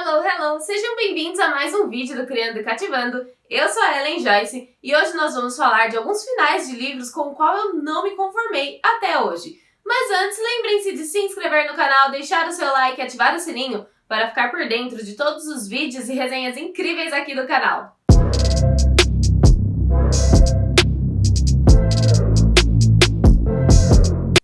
Hello, hello! Sejam bem-vindos a mais um vídeo do Criando e Cativando. Eu sou a Ellen Joyce e hoje nós vamos falar de alguns finais de livros com o qual eu não me conformei até hoje. Mas antes, lembrem-se de se inscrever no canal, deixar o seu like e ativar o sininho para ficar por dentro de todos os vídeos e resenhas incríveis aqui do canal.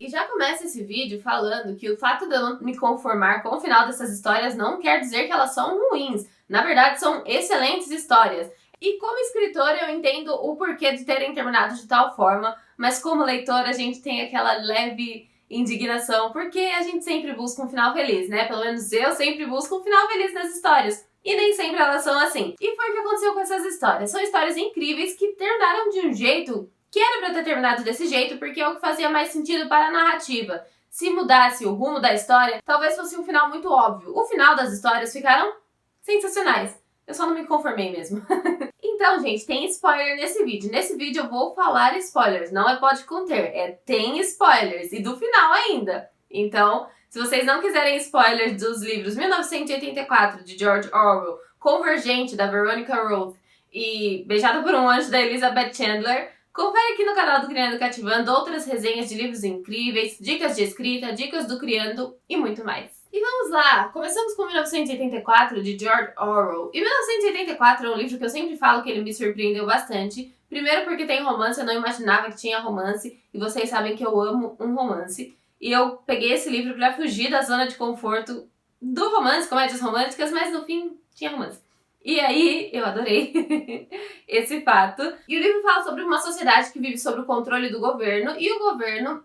Já começa esse vídeo falando que o fato de eu não me conformar com o final dessas histórias não quer dizer que elas são ruins. Na verdade, são excelentes histórias. E como escritora, eu entendo o porquê de terem terminado de tal forma, mas como leitora, a gente tem aquela leve indignação, porque a gente sempre busca um final feliz, né? Pelo menos eu sempre busco um final feliz nas histórias. E nem sempre elas são assim. E foi o que aconteceu com essas histórias. São histórias incríveis que terminaram de um jeito que era pra ter terminado desse jeito, porque é o que fazia mais sentido para a narrativa. Se mudasse o rumo da história, talvez fosse um final muito óbvio. O final das histórias ficaram sensacionais. Eu só não me conformei mesmo. Então, gente, tem spoiler nesse vídeo. Nesse vídeo eu vou falar spoilers. Não é pode conter, tem spoilers. E do final ainda. Então, se vocês não quiserem spoilers dos livros 1984, de George Orwell, Convergente, da Veronica Roth, e Beijada por um Anjo, da Elizabeth Chandler, confere aqui no canal do Criando e Cativando outras resenhas de livros incríveis, dicas de escrita, dicas do Criando e muito mais. E vamos lá! Começamos com 1984, de George Orwell. E 1984 é um livro que eu sempre falo que ele me surpreendeu bastante. Primeiro porque tem romance, eu não imaginava que tinha romance, e vocês sabem que eu amo um romance. E eu peguei esse livro pra fugir da zona de conforto do romance, comédias românticas, mas no fim tinha romance. E aí, eu adorei esse fato. E o livro fala sobre uma sociedade que vive sob o controle do governo. E o governo,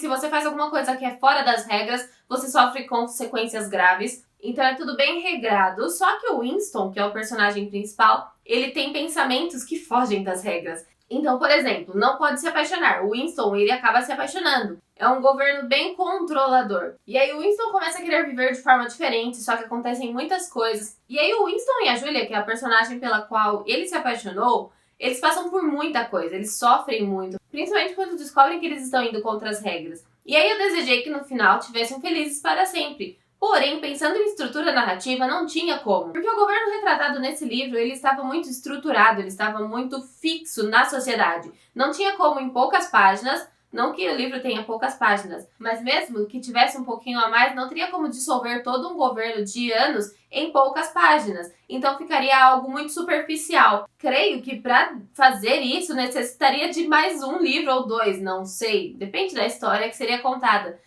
se você faz alguma coisa que é fora das regras, você sofre consequências graves. Então é tudo bem regrado. Só que o Winston, que é o personagem principal, ele tem pensamentos que fogem das regras. Então, por exemplo, não pode se apaixonar. O Winston, ele acaba se apaixonando. É um governo bem controlador. E aí o Winston começa a querer viver de forma diferente, só que acontecem muitas coisas. E aí o Winston e a Julia, que é a personagem pela qual ele se apaixonou, eles passam por muita coisa, eles sofrem muito. Principalmente quando descobrem que eles estão indo contra as regras. E aí eu desejei que no final tivessem felizes para sempre. Porém, pensando em estrutura narrativa, não tinha como. Porque o governo retratado nesse livro, ele estava muito estruturado, ele estava muito fixo na sociedade. Não tinha como, em poucas páginas, não que o livro tenha poucas páginas, mas mesmo que tivesse um pouquinho a mais, não teria como dissolver todo um governo de anos em poucas páginas. Então ficaria algo muito superficial. Creio que para fazer isso necessitaria de mais um livro ou dois, não sei. Depende da história que seria contada.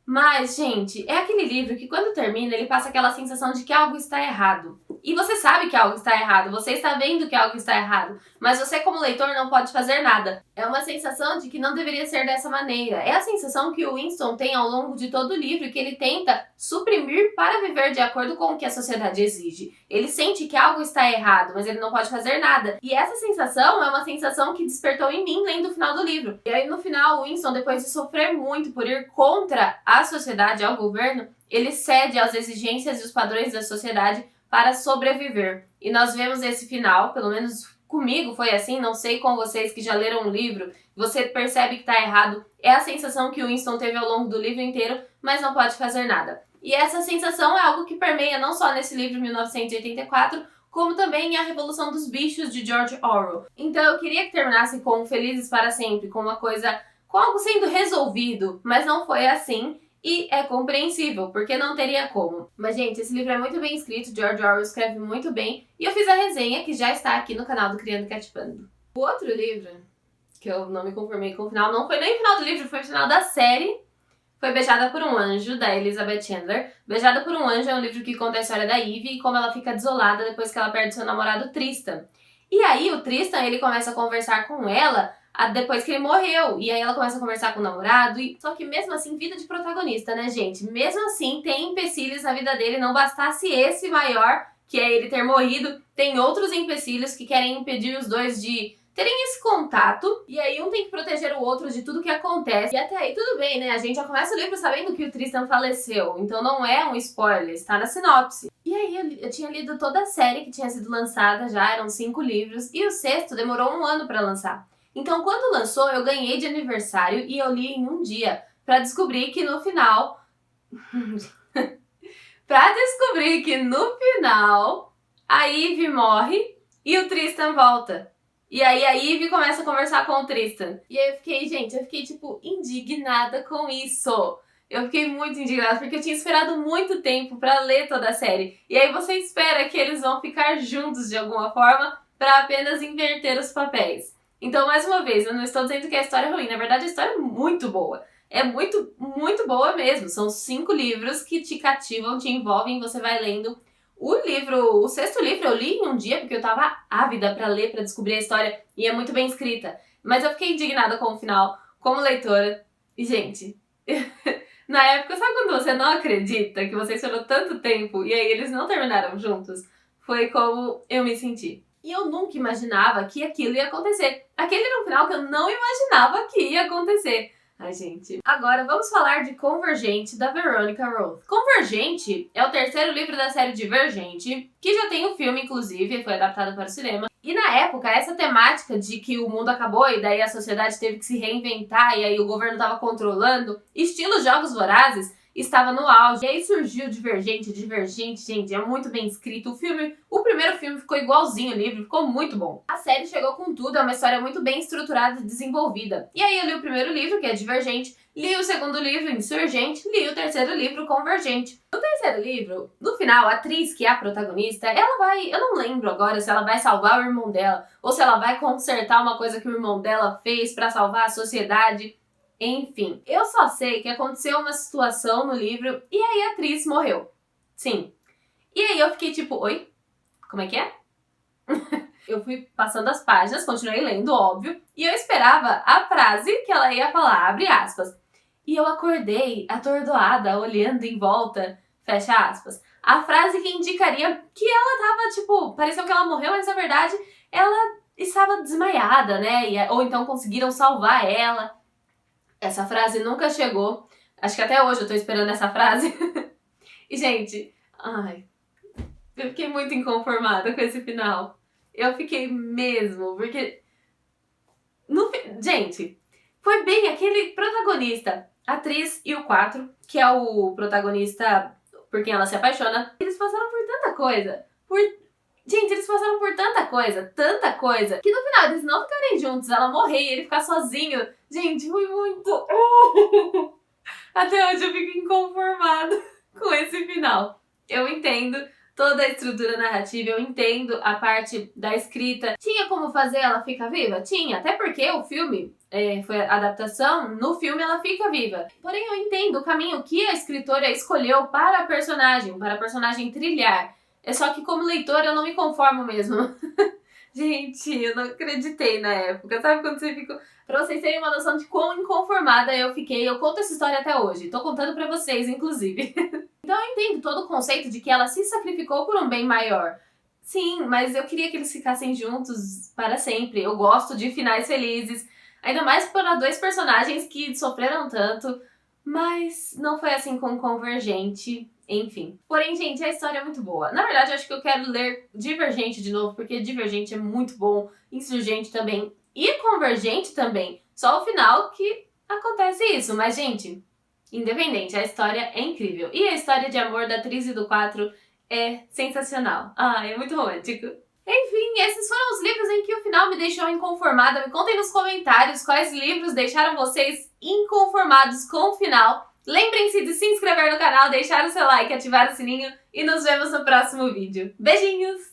Mas, gente, é aquele livro que quando termina, ele passa aquela sensação de que algo está errado. E você sabe que algo está errado, você está vendo que algo está errado, mas você como leitor não pode fazer nada. É uma sensação de que não deveria ser dessa maneira. É a sensação que o Winston tem ao longo de todo o livro, que ele tenta suprimir para viver de acordo com o que a sociedade exige. Ele sente que algo está errado, mas ele não pode fazer nada. E essa sensação é uma sensação que despertou em mim lendo o final do livro. E aí no final, o Winston, depois de sofrer muito por ir contra a sociedade, ao governo, ele cede às exigências e os padrões da sociedade para sobreviver. E nós vemos esse final, pelo menos comigo foi assim, não sei com vocês que já leram o livro, você percebe que está errado, é a sensação que o Winston teve ao longo do livro inteiro, mas não pode fazer nada. E essa sensação é algo que permeia não só nesse livro 1984, como também a Revolução dos Bichos, de George Orwell. Então eu queria que terminasse com Felizes para Sempre, com uma coisa, com algo sendo resolvido, mas não foi assim. E é compreensível, porque não teria como. Mas, gente, esse livro é muito bem escrito, George Orwell escreve muito bem, e eu fiz a resenha, que já está aqui no canal do Criando e Cativando. O outro livro, que eu não me conformei com o final, não foi nem o final do livro, foi o final da série, foi Beijada por um Anjo, da Elizabeth Chandler. Beijada por um Anjo é um livro que conta a história da Eve e como ela fica desolada depois que ela perde seu namorado Tristan. E aí o Tristan, ele começa a conversar com ela depois que ele morreu, e aí ela começa a conversar com o namorado, só que mesmo assim, vida de protagonista, né, gente? Mesmo assim, tem empecilhos na vida dele, não bastasse esse maior, que é ele ter morrido, tem outros empecilhos que querem impedir os dois de terem esse contato, e aí um tem que proteger o outro de tudo que acontece, e até aí tudo bem, né? A gente já começa o livro sabendo que o Tristan faleceu, então não é um spoiler, está na sinopse. E aí eu tinha lido toda a série que tinha sido lançada já, eram 5 livros, e o sexto demorou 1 ano para lançar. Então, quando lançou, eu ganhei de aniversário e eu li em um dia, pra descobrir que no final pra descobrir que no final a Ivy morre e o Tristan volta. E aí a Ivy começa a conversar com o Tristan. E aí eu fiquei, tipo, indignada com isso. Eu fiquei muito indignada, porque eu tinha esperado muito tempo pra ler toda a série. E aí você espera que eles vão ficar juntos de alguma forma pra apenas inverter os papéis. Então, mais uma vez, eu não estou dizendo que a história é ruim. Na verdade, a história é muito boa. É muito, muito boa mesmo. São 5 livros que te cativam, te envolvem, você vai lendo. O 6º livro eu li em um dia, porque eu tava ávida pra ler, pra descobrir a história, e é muito bem escrita. Mas eu fiquei indignada com o final, como leitora. E, gente, na época, sabe quando você não acredita que você esperou tanto tempo e aí eles não terminaram juntos? Foi como eu me senti. E eu nunca imaginava que aquilo ia acontecer. Aquele era um final que eu não imaginava que ia acontecer. Ai, gente. Agora vamos falar de Convergente, da Veronica Roth. Convergente é o 3º livro da série Divergente, que já tem um filme, inclusive, foi adaptado para o cinema. E na época, essa temática de que o mundo acabou e daí a sociedade teve que se reinventar e aí o governo estava controlando, estilo Jogos Vorazes, estava no auge. E aí surgiu Divergente, gente, é muito bem escrito. O primeiro filme ficou igualzinho o livro, ficou muito bom. A série chegou com tudo, é uma história muito bem estruturada e desenvolvida. E aí eu li o primeiro livro, que é Divergente, li o 2º livro, Insurgente, li o 3º livro, Convergente. No 3º livro, no final, a atriz, que é a protagonista, ela vai, eu não lembro agora se ela vai salvar o irmão dela, ou se ela vai consertar uma coisa que o irmão dela fez pra salvar a sociedade. Enfim, eu só sei que aconteceu uma situação no livro e aí a atriz morreu. Sim. E aí eu fiquei tipo, oi? Como é que é? Eu fui passando as páginas, continuei lendo, óbvio, e eu esperava a frase que ela ia falar, abre aspas. E eu acordei atordoada, olhando em volta, fecha aspas. A frase que indicaria que ela tava, tipo, pareceu que ela morreu, mas na verdade ela estava desmaiada, né? Ou então conseguiram salvar ela. Essa frase nunca chegou. Acho que até hoje eu tô esperando essa frase. E, gente, eu fiquei muito inconformada com esse final. Eu fiquei mesmo, porque... Gente, foi bem aquele protagonista, atriz e o 4, que é o protagonista por quem ela se apaixona. Eles passaram por tanta coisa. Gente, eles passaram por tanta coisa, que no final eles não ficarem juntos, ela morrer e ele ficar sozinho. Gente, foi muito... Até hoje eu fico inconformada com esse final. Eu entendo toda a estrutura narrativa, eu entendo a parte da escrita. Tinha como fazer ela ficar viva? Tinha, até porque o filme foi a adaptação, no filme ela fica viva. Porém, eu entendo o caminho que a escritora escolheu para a personagem trilhar. É só que como leitora eu não me conformo mesmo. Gente, eu não acreditei na época. Sabe quando você fica... Pra vocês terem uma noção de quão inconformada eu fiquei, eu conto essa história até hoje. Tô contando pra vocês, inclusive. Então eu entendo todo o conceito de que ela se sacrificou por um bem maior. Sim, mas eu queria que eles ficassem juntos para sempre. Eu gosto de finais felizes. Ainda mais para 2 personagens que sofreram tanto. Mas não foi assim com Convergente. Enfim. Porém, gente, a história é muito boa. Na verdade, eu acho que eu quero ler Divergente de novo, porque Divergente é muito bom. Insurgente também. E Convergente também. Só o final que acontece isso. Mas, gente, independente, a história é incrível. E a história de amor da atriz e do 4 é sensacional. É muito romântico. Enfim, esses foram os livros em que o final me deixou inconformada. Me contem nos comentários quais livros deixaram vocês inconformados com o final. Lembrem-se de se inscrever no canal, deixar o seu like, ativar o sininho e nos vemos no próximo vídeo. Beijinhos!